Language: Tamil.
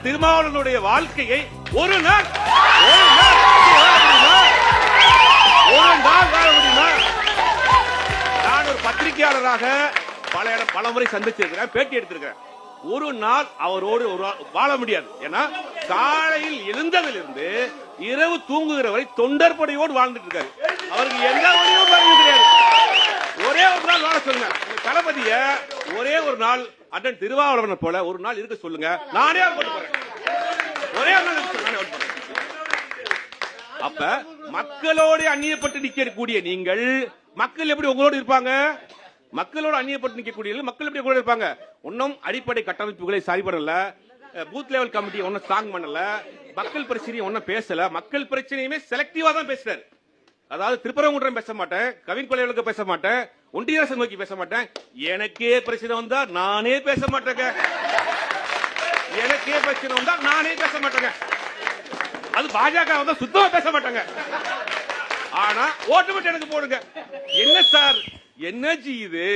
திருமாவளவனுடைய வாழ்க்கையை ஒரு நாள் வாழ முடியுமா? நான் ஒரு பத்திரிகையாளராக பல முறை சந்திச்சிருக்கிறேன், பேட்டி எடுத்திருக்கிறேன். ஒரு நாள் அவரோடு வாழ முடியாது. ஏன்னா காலையில் எழுந்ததிலிருந்து இரவு தூங்குகிற வரை தொண்டர் படையோடு வாழ்ந்துட்டு இருக்காரு. அவருக்கு எந்த வழியும் கிடையாது. ஒரே ஒரு நாள் வாழ சொல்லுங்க. தளபதிய ஒரே ஒரு நாள் அண்ணன் திருமாவளவன் போல ஒரு நாள் இருக்க சொல்லுங்க. நானே ஓட்டு போறேன். ஒரே ஒரு நாள் நானே ஓட்டு போறேன். அப்ப மக்களோடு அந்நியப்பட்டு நிற்கக்கூடிய நீங்கள், மக்கள் எப்படி உங்களோடு இருப்பாங்க? மக்களோடு அந்நியப்பட்டு நிற்கக்கூடிய மக்கள் எப்படி கூட இருப்பாங்க? ஒன்னும் அடிப்படை கட்டமைப்புகளை சரிபடல, பூத் லெவல் கமிட்டி ஒன்னும் ஸ்ட்ராங் பண்ணல, மக்கள் பிரச்சனையை ஒன்னும் பேசல. மக்கள் பிரச்சனையுமே செலக்டிவா தான் பேசுறாரு. அதாவது திருப்பரங்குன்றம் பேச மாட்டேன், கவின் கொலைகளுக்கு பேச மாட்டேன், ஒன்றிய அரசு நோக்கி பேச மாட்டேன். எனக்கே பிரச்சனை வந்தா நானே பேச மாட்டேங்க. எனக்கே பிரச்சனை வந்தா நானே பேச மாட்டேங்க. அது பாஜக வந்தா சுத்தமா பேச மாட்டாங்க. ஆனா ஓட்டு மட்டும் எனக்கு போடுங்க. என்ன சார், என்ன இது?